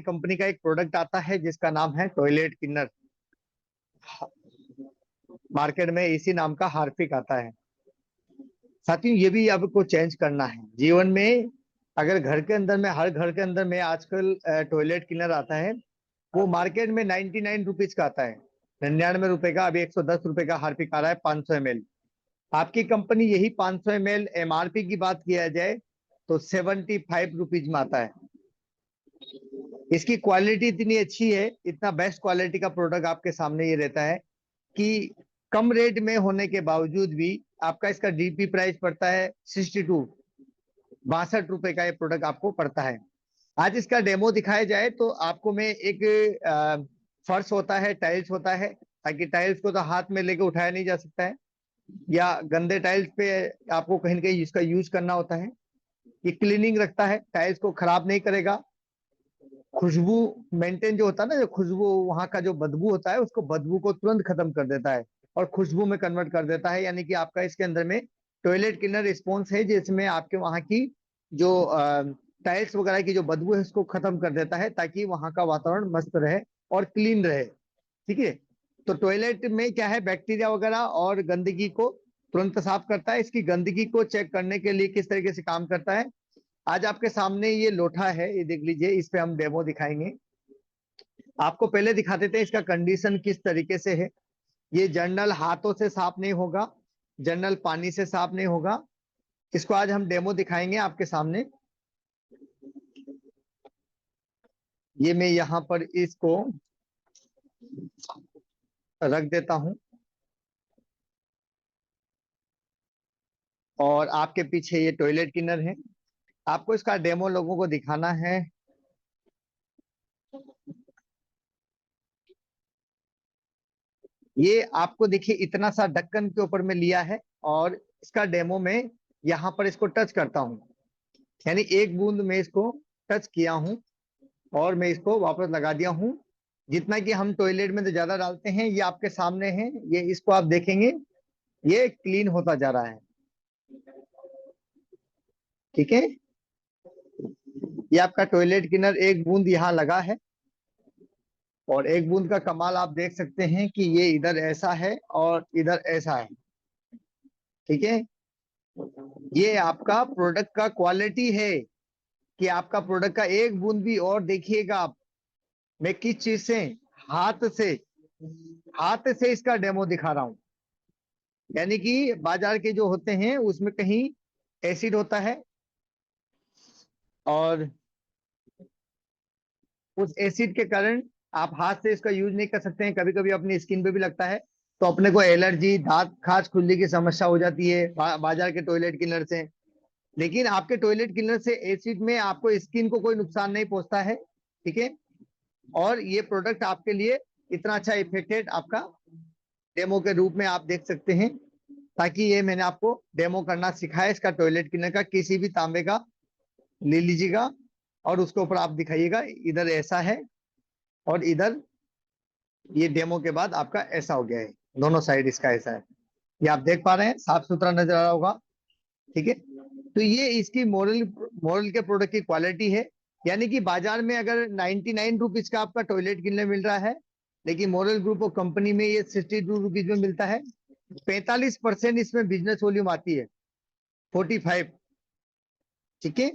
Company का एक product आता है जिसका नाम है टॉयलेट क्लीनर। मार्केट में इसी नाम का हार्पिक आता है। साथियों, ये भी आपको चेंज करना है जीवन में। अगर घर के अंदर में, हर घर के अंदर में आजकल टॉयलेट क्लीनर आता है, वो मार्केट में 99 रुपीज का आता है, 99 रुपए का। अभी 110 रुपए का हार्पिक आ रहा है 500 ml। आपकी कंपनी यही 500 ml MRP की बात किया जाए तो 75 रुपीज में आता है। इसकी क्वालिटी इतनी अच्छी है, इतना बेस्ट क्वालिटी का प्रोडक्ट आपके सामने ये रहता है कि कम रेट में होने के बावजूद भी आपका इसका डीपी प्राइस पड़ता है 62 का ये प्रोडक्ट आपको पड़ता है। आज इसका डेमो दिखाया जाए तो आपको मैं एक फर्श होता है, टाइल्स होता है, ताकि टाइल्स को तो हाथ में लेके उठाया नहीं जा सकता है, या गंदे टाइल्स पे आपको कहीं ना कहीं इसका यूज करना होता है। ये क्लीनिंग रखता है, टाइल्स को खराब नहीं करेगा। खुशबू मेंटेन जो होता है ना, जो खुशबू, वहां का जो बदबू होता है, उसको बदबू को तुरंत खत्म कर देता है और खुशबू में कन्वर्ट कर देता है। यानी कि आपका इसके अंदर में टॉयलेट क्लीनर रिस्पॉन्स है जिसमें आपके वहां की जो टाइल्स वगैरह की जो बदबू है उसको खत्म कर देता है, ताकि वहां का वातावरण मस्त रहे और क्लीन रहे। ठीक है। तो टॉयलेट में क्या है, बैक्टीरिया वगैरह और गंदगी को तुरंत साफ करता है। इसकी गंदगी को चेक करने के लिए किस तरीके से काम करता है, आज आपके सामने ये लोटा है, ये देख लीजिए। इस पे हम डेमो दिखाएंगे। आपको पहले दिखाते थे इसका कंडीशन किस तरीके से है। ये जर्नल हाथों से साफ नहीं होगा, जर्नल पानी से साफ नहीं होगा। इसको आज हम डेमो दिखाएंगे आपके सामने। ये मैं यहाँ पर इसको रख देता हूं और आपके पीछे ये टॉयलेट क्लीनर है। आपको इसका डेमो लोगों को दिखाना है। ये आपको देखिए इतना सा ढक्कन के ऊपर में लिया है और इसका डेमो में यहाँ पर इसको टच करता हूँ, यानी एक बूंद में इसको टच किया हूँ और मैं इसको वापस लगा दिया हूँ। जितना कि हम टॉयलेट में तो ज्यादा डालते हैं, ये आपके सामने है। ये इसको आप देखेंगे, ये क्लीन होता जा रहा है। ठीक है। ये आपका टॉयलेट क्लीनर एक बूंद यहाँ लगा है और एक बूंद का कमाल आप देख सकते हैं कि ये इधर ऐसा है और इधर ऐसा है। ठीक है। ये आपका प्रोडक्ट का क्वालिटी है कि आपका प्रोडक्ट का एक बूंद भी, और देखिएगा आप, मैं किस चीज से, हाथ से, हाथ से इसका डेमो दिखा रहा हूं। यानी कि बाजार के जो होते हैं उसमें कहीं एसिड होता है और उस एसिड के कारण आप हाथ से इसका यूज नहीं कर सकते हैं। कभी कभी अपनी स्किन पे भी लगता है तो अपने को एलर्जी, दांत खाज खुजली की समस्या हो जाती है बाजार के टॉयलेट क्लीनर से। लेकिन आपके टॉयलेट क्लीनर से एसिड में आपको स्किन को कोई नुकसान नहीं पहुंचता है। ठीक है। और ये प्रोडक्ट आपके लिए इतना अच्छा इफेक्टेड आपका डेमो के रूप में आप देख सकते हैं, ताकि ये मैंने आपको डेमो करना सिखाया। इसका टॉयलेट क्लीनर का किसी भी तांबे का ले लीजिएगा और उसके ऊपर आप दिखाइएगा, इधर ऐसा है और इधर ये डेमो के बाद आपका ऐसा हो गया है। दोनों साइड इसका ऐसा है, ये आप देख पा रहे हैं, साफ सुथरा नजर आ रहा होगा। ठीक है। तो ये इसकी मॉडल मॉडल के प्रोडक्ट की क्वालिटी है। यानी कि बाजार में अगर 99 रुपीज का आपका टॉयलेट क्लीनर मिल रहा है, लेकिन मॉडल ग्रुप ऑफ कंपनी में ये 62 रुपीज में मिलता है। 45% इसमें बिजनेस वॉल्यूम आती है, 45। ठीक है।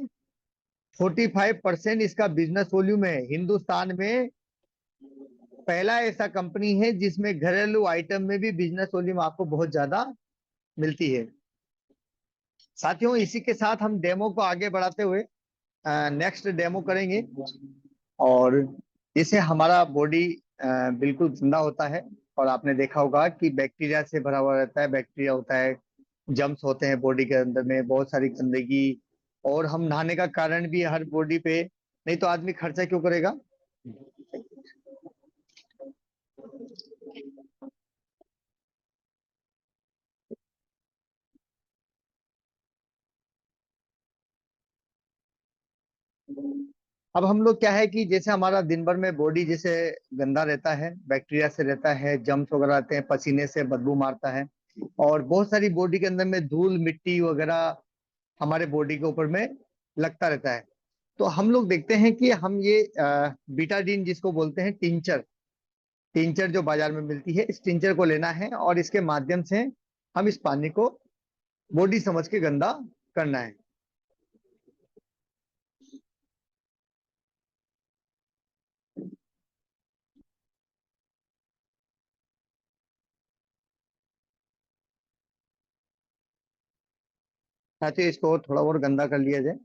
45% इसका बिजनेस वॉल्यूम है। हिंदुस्तान में पहला ऐसा कंपनी है जिसमें घरेलू आइटम में भी बिजनेस वॉल्यूम आपको बहुत ज्यादा मिलती है। साथियों, इसी के साथ हम डेमो को आगे बढ़ाते हुए नेक्स्ट डेमो करेंगे। और इससे हमारा बॉडी बिल्कुल गंदा होता है और आपने देखा होगा कि बैक्टीरिया से भरा हुआ रहता है। बैक्टीरिया होता है, जम्स होते हैं बॉडी के अंदर में, बहुत सारी गंदगी। और हम नहाने का कारण भी हर बॉडी पे, नहीं तो आदमी खर्चा क्यों करेगा। अब हम लोग क्या है कि जैसे हमारा दिन भर में बॉडी जैसे गंदा रहता है, बैक्टीरिया से रहता है, जम्स वगैरह आते हैं, पसीने से बदबू मारता है, और बहुत सारी बॉडी के अंदर में धूल मिट्टी वगैरह हमारे बॉडी के ऊपर में लगता रहता है। तो हम लोग देखते हैं कि हम ये बीटाडीन जिसको बोलते हैं टिंचर, टिंचर जो बाजार में मिलती है, इस टिंचर को लेना है और इसके माध्यम से हम इस पानी को बॉडी समझ के गंदा करना है। ताकि इसको और थोड़ा और गंदा कर लिया जाए।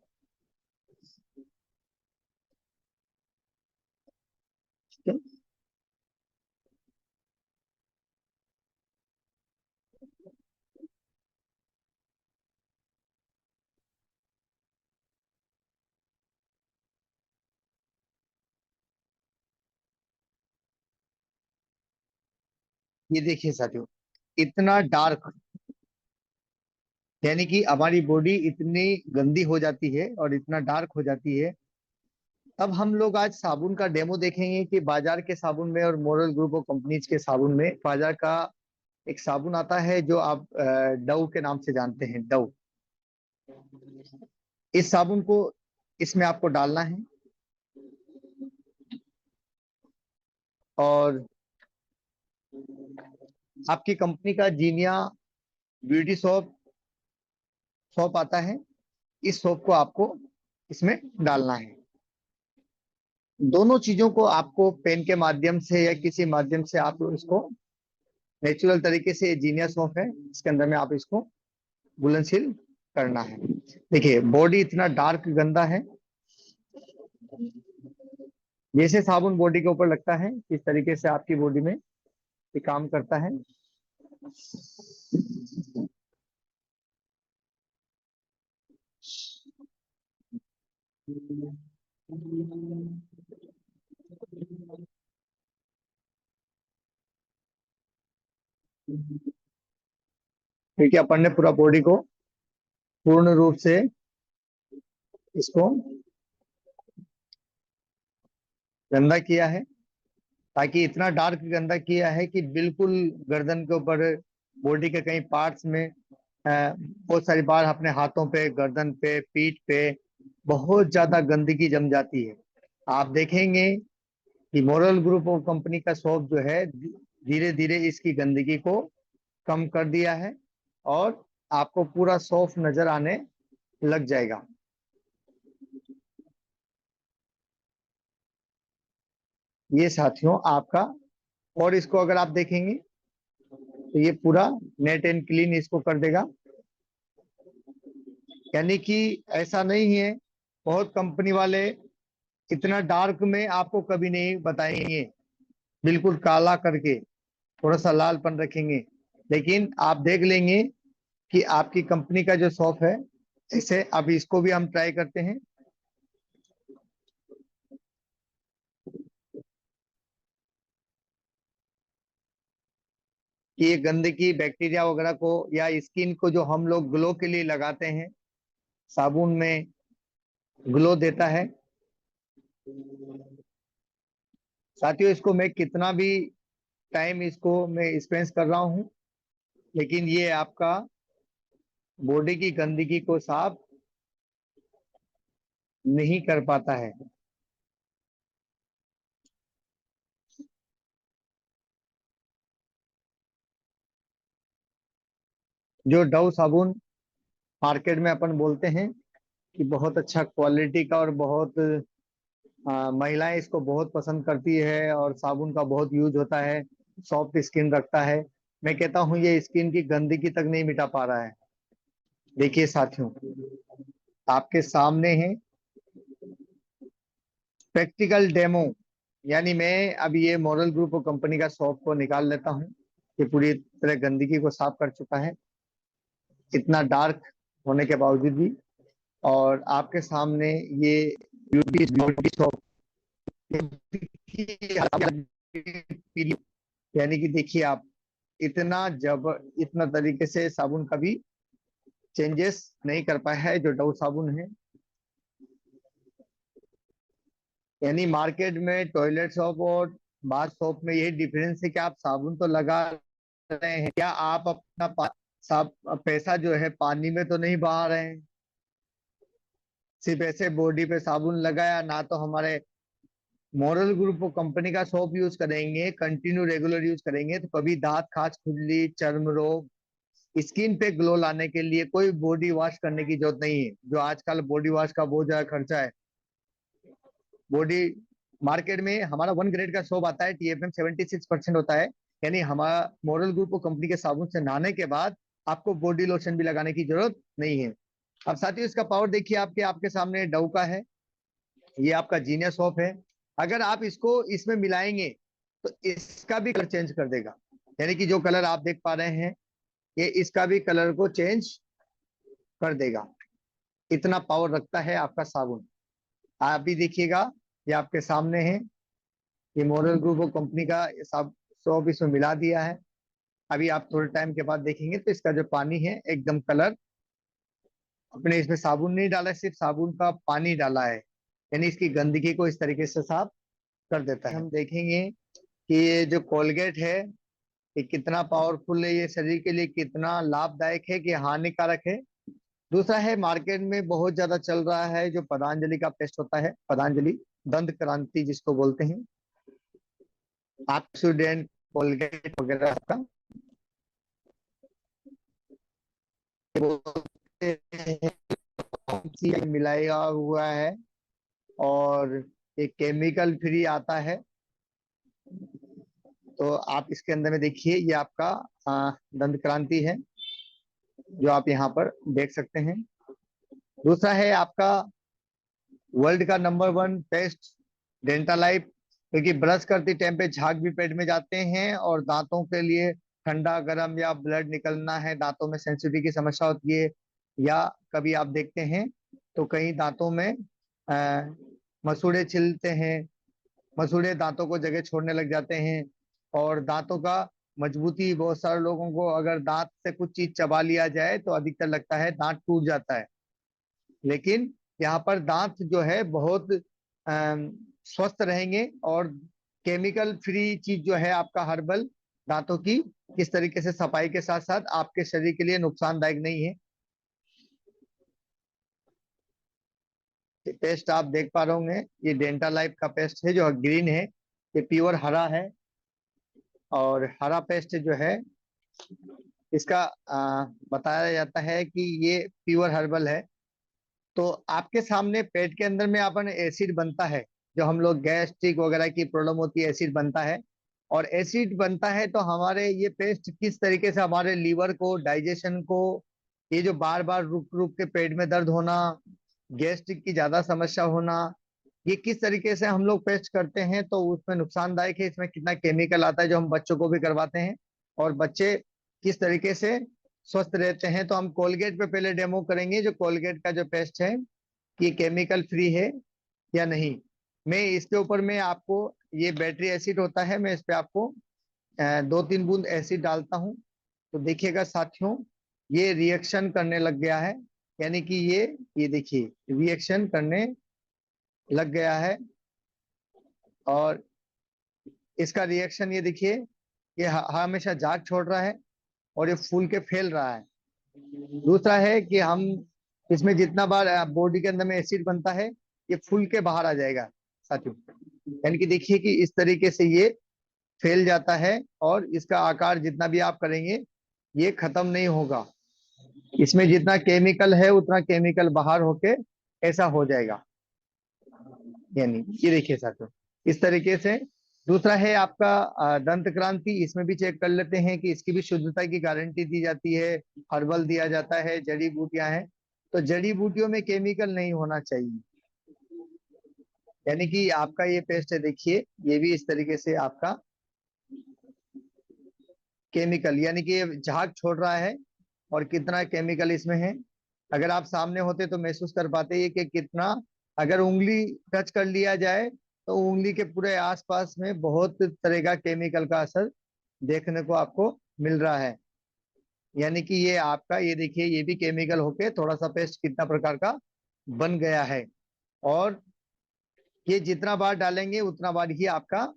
ठीक है? ये देखिए साथियों, इतना डार्क, यानी कि हमारी बॉडी इतनी गंदी हो जाती है और इतना डार्क हो जाती है। अब हम लोग आज साबुन का डेमो देखेंगे कि बाजार के साबुन में और मोरल ग्रुप ऑफ कंपनीज के साबुन में, बाजार का एक साबुन आता है जो आप डव के नाम से जानते हैं, डव। इस साबुन को इसमें आपको डालना है और आपकी कंपनी का जीनिया ब्यूटी सोप सोप आता है, इस सोप को आपको इसमें डालना है। दोनों चीजों को आपको पेन के माध्यम से या किसी माध्यम से आप इसको नेचुरल तरीके से, जीनिया सोप है इसके अंदर में आप इसको घुलनशील करना है। देखिए बॉडी इतना डार्क गंदा है, जैसे साबुन बॉडी के ऊपर लगता है इस तरीके से आपकी बॉडी में ये काम करता है। क्योंकि अपन ने पूरा बॉडी को पूर्ण रूप से इसको गंदा किया है, ताकि इतना डार्क गंदा किया है कि बिल्कुल गर्दन के ऊपर, बॉडी के कई पार्ट्स में बहुत सारी बार अपने हाथों पे, गर्दन पे, पीठ पे बहुत ज्यादा गंदगी जम जाती है। आप देखेंगे कि मोरल ग्रुप ऑफ कंपनी का सोप जो है धीरे धीरे इसकी गंदगी को कम कर दिया है और आपको पूरा सॉफ्ट नजर आने लग जाएगा। ये साथियों आपका, और इसको अगर आप देखेंगे तो ये पूरा नेट एंड क्लीन इसको कर देगा। यानी कि ऐसा नहीं है, बहुत कंपनी वाले इतना डार्क में आपको कभी नहीं बताएंगे, बिल्कुल काला करके थोड़ा सा लालपन रखेंगे। लेकिन आप देख लेंगे कि आपकी कंपनी का जो सॉप है, इसे अब इसको भी हम ट्राई करते हैं। कि ये गंदगी बैक्टीरिया वगैरह को या स्किन को जो हम लोग ग्लो के लिए लगाते हैं, साबुन में ग्लो देता है। साथियों इसको मैं कितना भी टाइम इसको मैं स्पेंड कर रहा हूँ, लेकिन ये आपका बॉडी की गंदगी को साफ नहीं कर पाता है। जो डव साबुन मार्केट में अपन बोलते हैं कि बहुत अच्छा क्वालिटी का और बहुत महिलाएं इसको बहुत पसंद करती है और साबुन का बहुत यूज होता है, सॉफ्ट स्किन रखता है, मैं कहता हूँ ये स्किन की गंदगी तक नहीं मिटा पा रहा है। देखिए साथियों, आपके सामने है प्रैक्टिकल डेमो। यानी मैं अभी ये मॉडल ग्रुप और कंपनी का सॉप को निकाल लेता हूँ, ये पूरी तरह गंदगी को साफ कर चुका है इतना डार्क होने के बावजूद भी। और आपके सामने ये ब्यूटी ब्यूटी सॉप, यानी कि देखिए आप, इतना जब इतना तरीके से साबुन कभी चेंजेस नहीं कर पाया है जो डव साबुन है। यानी मार्केट में टॉयलेट सोप और बाथ सोप में यही डिफरेंस है कि आप साबुन तो लगा रहे हैं, क्या आप अपना पैसा जो है पानी में तो नहीं बहा रहे हैं। सिर्फ ऐसे बॉडी पे साबुन लगाया ना, तो हमारे मॉरल ग्रुप ऑफ कंपनी का सोप यूज करेंगे, कंटिन्यू रेगुलर यूज करेंगे, तो कभी दांत खाज खुजली, चर्म रोग, स्किन पे ग्लो लाने के लिए कोई बॉडी वॉश करने की जरूरत नहीं है। जो आजकल बॉडी वॉश का बहुत ज्यादा खर्चा है। बॉडी मार्केट में हमारा 1 ग्रेड का सोप आता है, TFM 76% होता है। यानी हमारा मॉरल ग्रुप ऑफ कंपनी के साबुन से नहाने के बाद आपको बॉडी लोशन भी लगाने की जरूरत नहीं है। अब साथियों, इसका पावर देखिए, आपके आपके सामने डव का है। ये आपका जीनियस सोप है। अगर आप इसको इसमें मिलाएंगे तो इसका भी कलर चेंज कर देगा। यानी कि जो कलर आप देख पा रहे हैं, ये इसका भी कलर को चेंज कर देगा। इतना पावर रखता है आपका साबुन। आप भी देखिएगा, ये आपके सामने है। ये मॉरल ग्रुप ऑफ कंपनी का सब सोप इसमें मिला दिया है। अभी आप थोड़े टाइम के बाद देखेंगे तो इसका जो पानी है एकदम कलर, अपने इसमें साबुन नहीं डाला है, सिर्फ साबुन का पानी डाला है। यानी इसकी गंदगी को इस तरीके से साफ कर देता है। हम देखेंगे कि ये जो कोलगेट है, ये कितना पावरफुल है, ये शरीर के लिए कितना लाभदायक है कि हानिकारक है। दूसरा है, मार्केट में बहुत ज्यादा चल रहा है जो पतंजलि का पेस्ट होता है, पतंजलि दंत क्रांति जिसको बोलते हैं, एप्सोडेंट, कोलगेट वगैरह का बोलते हैं, मिलाया हुआ है। और ये केमिकल फ्री आता है। तो आप इसके अंदर में देखिए, ये आपका दंत क्रांति है, जो आप यहाँ पर देख सकते हैं। दूसरा है आपका वर्ल्ड का नंबर 1 पेस्ट, डेंटल लाइफ। क्योंकि ब्रश करते टाइम पे झाग भी पेट में जाते हैं, और दांतों के लिए ठंडा गर्म या ब्लड निकलना है, दांतों में सेंसिटिविटी की समस्या होती है, या कभी आप देखते हैं तो कहीं दांतों में अ, मसूड़े छिलते हैं, मसूड़े दांतों को जगह छोड़ने लग जाते हैं। और दांतों का मजबूती, बहुत सारे लोगों को अगर दांत से कुछ चीज चबा लिया जाए तो अधिकतर लगता है दांत टूट जाता है। लेकिन यहाँ पर दांत जो है बहुत स्वस्थ रहेंगे। और केमिकल फ्री चीज जो है आपका हर्बल दांतों की, किस तरीके से सफाई के साथ साथ आपके शरीर के लिए नुकसानदायक नहीं है। पेस्ट आप देख पा रहे होंगे, ये डेंटल लाइफ का पेस्ट है जो ग्रीन है, ये प्योर हरा है। और हरा पेस्ट जो है इसका बताया जाता है कि ये प्योर हर्बल है। तो आपके सामने पेट के अंदर में अपन एसिड बनता है, जो हम लोग गैस्ट्रिक वगैरह की प्रॉब्लम होती है, एसिड बनता है। और एसिड बनता है तो हमारे ये पेस्ट किस तरीके से हमारे लीवर को, डाइजेशन को, ये जो बार बार रुक रुक के पेट में दर्द होना, गैस्ट्रिक की ज्यादा समस्या होना, ये किस तरीके से हम लोग पेस्ट करते हैं, तो उसमें नुकसानदायक है। इसमें कितना केमिकल आता है जो हम बच्चों को भी करवाते हैं, और बच्चे किस तरीके से स्वस्थ रहते हैं। तो हम कोलगेट पे पहले डेमो करेंगे, जो कोलगेट का जो पेस्ट है कि केमिकल फ्री है या नहीं। मैं इसके ऊपर में आपको, ये बैटरी एसिड होता है, मैं इस पे आपको 2-3 बूंद एसिड डालता हूँ। तो देखिएगा साथियों, ये रिएक्शन करने लग गया है। यानी कि ये देखिए रिएक्शन करने लग गया है। और इसका रिएक्शन ये देखिए, ये हमेशा झाग छोड़ रहा है और ये फूल के फैल रहा है। दूसरा है कि हम इसमें जितना बार बॉडी के अंदर में एसिड बनता है, ये फूल के बाहर आ जाएगा साथियों। यानी कि देखिए कि इस तरीके से ये फैल जाता है, और इसका आकार जितना भी आप करेंगे ये खत्म नहीं होगा। इसमें जितना केमिकल है उतना केमिकल बाहर होके ऐसा हो जाएगा। यानी ये देखिए साथियों, इस तरीके से। दूसरा है आपका दंत क्रांति। इसमें भी चेक कर लेते हैं कि इसकी भी शुद्धता की गारंटी दी जाती है, हर्बल दिया जाता है, जड़ी बूटियां हैं। तो जड़ी बूटियों में केमिकल नहीं होना चाहिए। यानी कि आपका ये पेस्ट है, देखिए ये भी इस तरीके से आपका केमिकल, यानी कि ये झाग छोड़ रहा है, और कितना केमिकल इसमें है। अगर आप सामने होते तो महसूस कर पाते ये कि कितना, अगर उंगली टच कर लिया जाए तो उंगली के पूरे आसपास में बहुत तरह का केमिकल का असर देखने को आपको मिल रहा है। यानी कि ये आपका, ये देखिए ये भी केमिकल होके थोड़ा सा पेस्ट कितना प्रकार का बन गया है। और ये जितना बार डालेंगे उतना बार ही आपका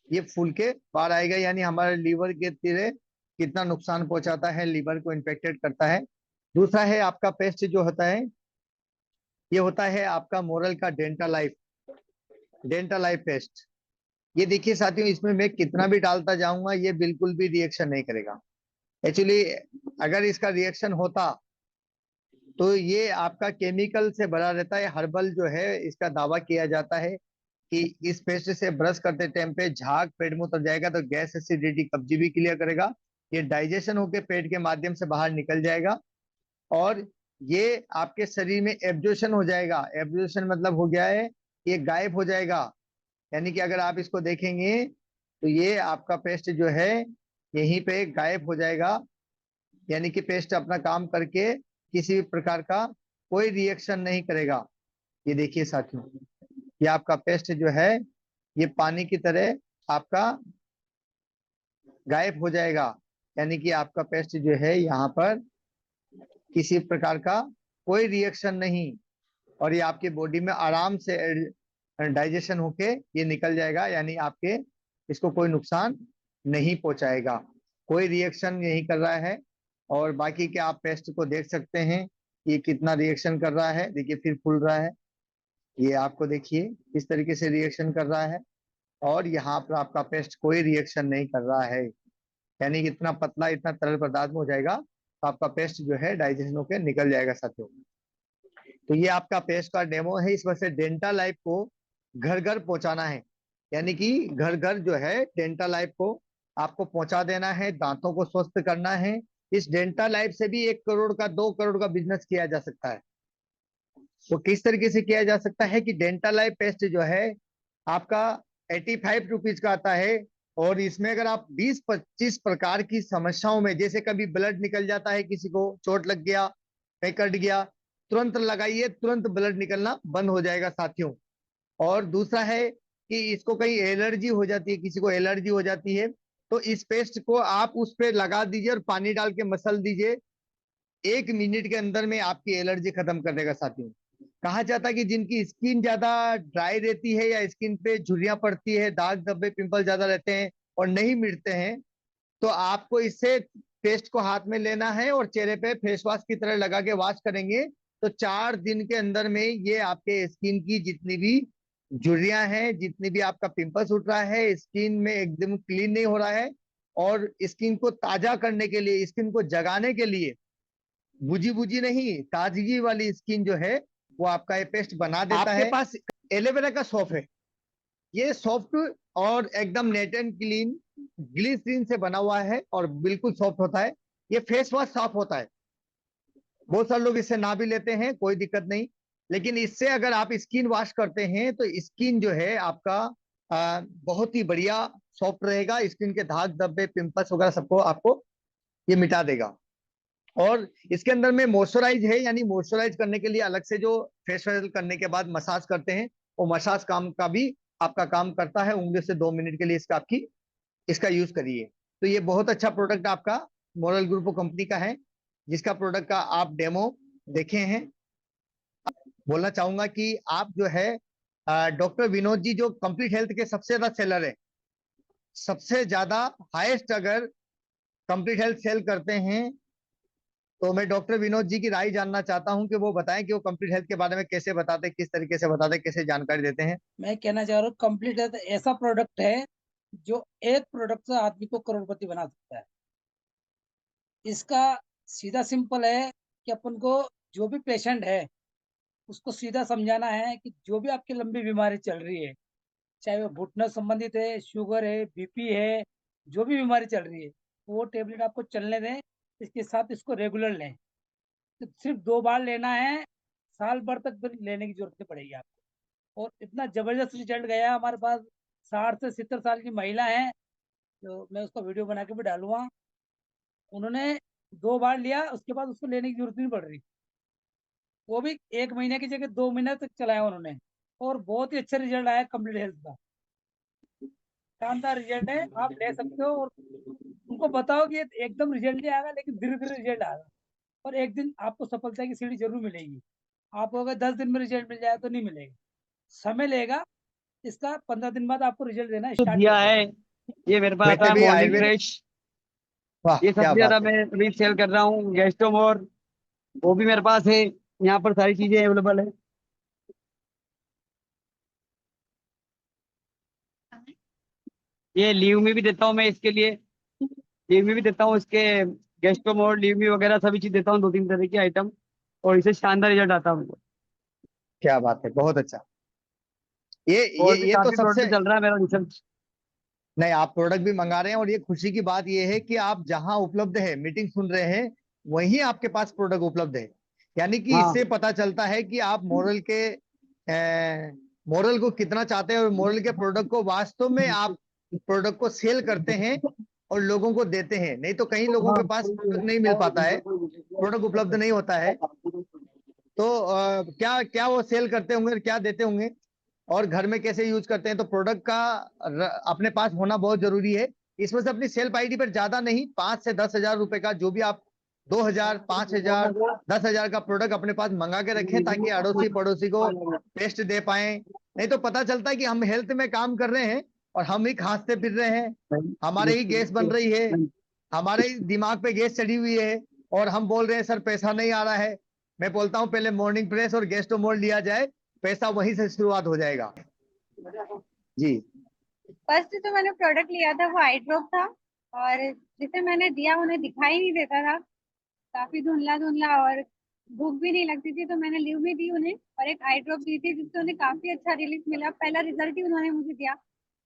ये फूल के बाहर आएगा। यानी हमारे लीवर के तीरे कितना नुकसान पहुंचाता है, लीवर को इन्फेक्टेड करता है। दूसरा है आपका पेस्ट जो होता है, ये होता है आपका मोरल का डेंटा लाइफ पेस्ट। ये देखिए साथियों, इसमें मैं कितना भी डालता जाऊंगा ये बिल्कुल भी रिएक्शन नहीं करेगा। एक्चुअली अगर इसका रिएक्शन होता तो ये आपका केमिकल से भरा रहता है। हर्बल जो है इसका दावा किया जाता है कि इस पेस्ट से ब्रश करते टाइम पे झाग पेट में उतर जाएगा तो गैस एसिडिटी कब्जी भी क्लियर करेगा। ये डाइजेशन होके पेट के माध्यम से बाहर निकल जाएगा और ये आपके शरीर में एब्जॉर्प्शन हो जाएगा। एब्जॉर्प्शन मतलब हो गया है ये गायब हो जाएगा। यानी कि अगर आप इसको देखेंगे तो ये आपका पेस्ट जो है यहीं पे गायब हो जाएगा। यानी कि पेस्ट अपना काम करके किसी भी प्रकार का कोई रिएक्शन नहीं करेगा। ये देखिए साथियों, ये आपका पेस्ट जो है ये पानी की तरह आपका गायब हो जाएगा। यानी कि आपका पेस्ट जो है यहाँ पर किसी प्रकार का कोई रिएक्शन नहीं, और ये आपके बॉडी में आराम से डाइजेशन होके ये निकल जाएगा। यानी आपके इसको कोई नुकसान नहीं पहुंचाएगा, कोई रिएक्शन नहीं कर रहा है। और बाकी के आप पेस्ट को देख सकते हैं ये कितना रिएक्शन कर रहा है। देखिए फिर फूल रहा है, ये आपको देखिए किस तरीके से रिएक्शन कर रहा है। और यहाँ पर आपका पेस्ट कोई रिएक्शन नहीं कर रहा है। यानी कि इतना पतला इतना तरल पदार्थ में हो जाएगा तो आपका पेस्ट जो है डाइजेशन होकर निकल जाएगा साथियों। तो ये आपका पेस्ट का डेमो है। इस वजह से डेंटा लाइफ को घर घर पहुंचाना है। यानी कि घर घर जो है डेंटा लाइफ को आपको पहुंचा देना है, दांतों को स्वस्थ करना है। इस डेंटा लाइफ से भी 1 करोड़ का 2 करोड़ का बिजनेस किया जा सकता है। तो किस तरीके से किया जा सकता है कि डेंटा लाइफ पेस्ट जो है आपका 85 रुपीज का आता है। और इसमें अगर आप 20-25 प्रकार की समस्याओं में, जैसे कभी ब्लड निकल जाता है, किसी को चोट लग गया, कहीं कट गया, तुरंत लगाइए, तुरंत ब्लड निकलना बंद हो जाएगा साथियों। और दूसरा है कि इसको कहीं एलर्जी हो जाती है, किसी को एलर्जी हो जाती है तो इस पेस्ट को आप उस पे लगा दीजिए और पानी डाल के मसल दीजिए। 1 मिनट के अंदर में आपकी एलर्जी खत्म कर देगा साथियों। कहा जाता है कि जिनकी स्किन ज्यादा ड्राई रहती है या स्किन पे झुर्रियां पड़ती है, दाग धब्बे पिंपल ज्यादा रहते हैं और नहीं मिटते हैं, तो आपको इससे पेस्ट को हाथ में लेना है और चेहरे पे फेस वॉश की तरह लगा के वॉश करेंगे तो 4 दिन के अंदर में ये आपके स्किन की जितनी भी झुर्रियां हैं, जितनी भी आपका पिंपल्स उठ रहा है, स्किन में एकदम क्लीन नहीं हो रहा है। और स्किन को ताजा करने के लिए, स्किन को जगाने के लिए, बुझी बुझी नहीं ताजगी वाली स्किन जो है वो आपका ये पेस्ट बना देता आपके है। आपके पास एलोवेरा का सॉफ्ट है, ये सॉफ्ट और एकदम नेट एंड क्लीन ग्लिसरीन से बना हुआ है और बिल्कुल सॉफ्ट होता है। ये फेस वॉश साफ होता है। बहुत सारे लोग इससे ना भी लेते हैं, कोई दिक्कत नहीं। लेकिन इससे अगर आप स्किन वॉश करते हैं तो स्किन जो है आपका बहुत ही बढ़िया सॉफ्ट रहेगा। स्किन के दाग धब्बे पिंपल्स वगैरह सबको आपको ये मिटा देगा। और इसके अंदर में मॉइस्चराइज है, यानी मॉइस्चराइज करने के लिए अलग से जो फेशियल करने के बाद मसाज करते हैं वो मसाज काम का भी आपका काम करता है। उंगली से 2 मिनट के लिए इसका यूज करिए। तो ये बहुत अच्छा प्रोडक्ट आपका मोरल ग्रुप कंपनी का है, जिसका प्रोडक्ट का आप डेमो देखे हैं। बोलना चाहूंगा कि आप जो है डॉक्टर विनोद जी जो कंप्लीट हेल्थ के सबसे ज्यादा सेलर है, सबसे ज्यादा हाईएस्ट अगर कंप्लीट हेल्थ सेल करते हैं, तो मैं डॉक्टर विनोद जी की राय जानना चाहता हूं कि वो बताएं कि वो कंप्लीट हेल्थ के बारे में कैसे बताते, किस तरीके से बताते, कैसे जानकारी देते हैं। मैं कहना चाह रहा हूँ कंप्लीट हेल्थ ऐसा प्रोडक्ट है जो एक प्रोडक्ट से आदमी को करोड़पति बना सकता है। इसका सीधा सिंपल है कि अपन को जो भी पेशेंट है उसको सीधा समझाना है कि जो भी आपकी लंबी बीमारी चल रही है, चाहे वो घुटना संबंधित है, शुगर है, बीपी है, जो भी बीमारी चल रही है वो टेबलेट आपको चलने दें। इसके साथ इसको रेगुलर लें। तो सिर्फ 2 बार लेना है, साल भर तक फिर लेने की जरूरत नहीं पड़ेगी आपको। और इतना जबरदस्त रिजल्ट गया हमारे पास। 60 से 70 साल की महिला है, तो मैं उसका वीडियो बना के भी डालूंगा। उन्होंने 2 बार लिया, उसके बाद उसको लेने की जरूरत नहीं पड़ रही। वो भी 1 महीने की जगह 2 महीने तक चलाया उन्होंने, और बहुत ही अच्छा रिजल्ट आया कंप्लीट हेल्थ का। शानदार रिजल्ट है, आप ले सकते हो। और उनको बताओ कि ये एकदम रिजल्ट नहीं आएगा, लेकिन धीरे धीरे रिजल्ट आएगा। और एक दिन आपको सफलता की सीढ़ी जरूर मिलेगी। आपको अगर 10 दिन में रिजल्ट मिल जाए तो नहीं मिलेगा, समय लेगा। इसका 15 दिन बाद आपको रिजल्ट देना तो स्टार्ट कर दिया देगा। है। ये मेरे पास वैसे आता है भी मॉर्निंग आयुर्वेद, फ्रेश। वाह ये क्या सबसे ज्यादा बात है। मैं अभी सेल कर रहा हूँ। गेस्टोमोर वो भी मेरे पास है। यहाँ पर सारी चीजें अवेलेबल है। ये लीव में भी देता हूँ मैं इसके लिए, लीव में भी देता हूँ इसके, गेस्टोमोर लीव में वगैरह सभी चीज देता हूँ, 2-3 तरह की आइटम, और इससे शानदार रिजल्ट आता है हमको। क्या बात है, बहुत अच्छा। ये ये और भी ये तो काफी सबसे, प्रोडक्ट चल रहा है मेरा रिसर्च। नहीं आप प्रोडक्ट भी मंगा रहे हैं, और ये खुशी की बात ये है कि आप जहां उपलब्ध है, मीटिंग सुन रहे हैं, वहीं आपके पास प्रोडक्ट उपलब्ध है। यानी कि इससे हाँ पता चलता है कि आप मोरल को कितना चाहते हैं, और मोरल के प्रोडक्ट को वास्तव में आप प्रोडक्ट को सेल करते हैं और लोगों को देते हैं। नहीं तो कई लोगों के पास प्रोडक्ट नहीं मिल पाता है, प्रोडक्ट उपलब्ध नहीं होता है। तो क्या क्या वो सेल करते होंगे, क्या देते होंगे, और घर में कैसे यूज करते हैं? तो प्रोडक्ट का अपने पास होना बहुत जरूरी है। इसमें से अपनी सेल्फ आईडी पर ज्यादा नहीं, 5 से 10 हजार रुपए का जो भी आप, 2 हजार, 5 हजार, 10 हजार का प्रोडक्ट अपने पास मंगा के रखें, ताकि अड़ोसी पड़ोसी को टेस्ट दे पाए। नहीं तो पता चलता है कि हम हेल्थ में काम कर रहे हैं और हम ही खांसते फिर रहे हैं, हमारे ही गैस बन रही है, हमारे ही दिमाग पे गैस चढ़ी हुई है, और हम बोल रहे हैं सर पैसा नहीं आ रहा है। मैं बोलता हूँ पहले मॉर्निंग प्रेस और गेस्टो मोड लिया जाए, पैसा वहीं से शुरुआत हो जाएगा। जी। फर्स्ट जो मैंने प्रोडक्ट लिया था वो आई ड्रॉप था, और जिसे मैंने दिया उन्हें दिखाई नहीं देता था, काफी धुंधला धुंधला, और भूख भी नहीं लगती थी, तो मैंने लीव भी दी उन्हें और एक आई ड्रॉप दी थी जिससे उन्हें काफी अच्छा रिलीफ मिला। पहला रिजल्ट ही उन्होंने मुझे दिया।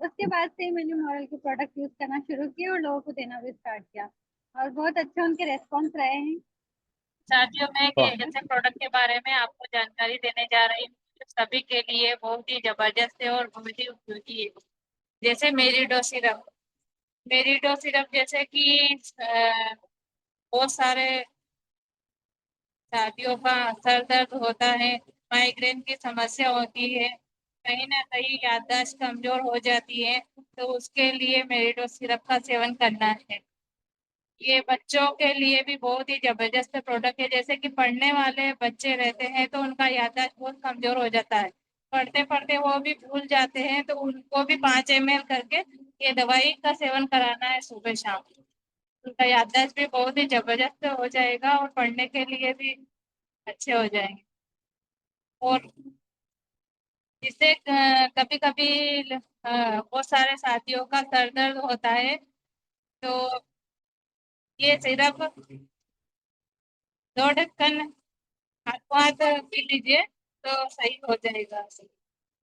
उसके बाद से ही मैंने मॉरल के प्रोडक्ट यूज करना शुरू किए और लोगों को देना भी स्टार्ट किया, और बहुत अच्छे उनके रेस्पॉन्स रहे हैं। शादियों में एक वाह। ऐसे प्रोडक्ट के बारे में आपको जानकारी देने जा रही हूँ जो सभी के लिए बहुत ही जबरदस्त है और बहुत ही उपयोगी है। जैसे मेरिडो सिरप। मेरिडो सिरप जैसे कि बहुत सारे शादियों का सर दर्द होता है, माइग्रेन की समस्या होती है, कहीं ना कहीं याददाश्त कमजोर हो जाती है, तो उसके लिए मेरिडो सिरप का सेवन करना है। ये बच्चों के लिए भी बहुत ही जबरदस्त प्रोडक्ट है। जैसे कि पढ़ने वाले बच्चे रहते हैं तो उनका याददाश्त बहुत कमजोर हो जाता है, पढ़ते पढ़ते वो भी भूल जाते हैं, तो उनको भी 5 ml करके ये दवाई का सेवन कराना है सुबह शाम। उनका याददाश्त भी बहुत ही जबरदस्त हो जाएगा और पढ़ने के लिए भी अच्छे हो जाएंगे। और जिससे कभी कभी बहुत सारे साथियों का सर दर्द होता है, तो ये सिरप 2 ढक्कन हाथों हाथ पी लीजिए तो सही हो जाएगा।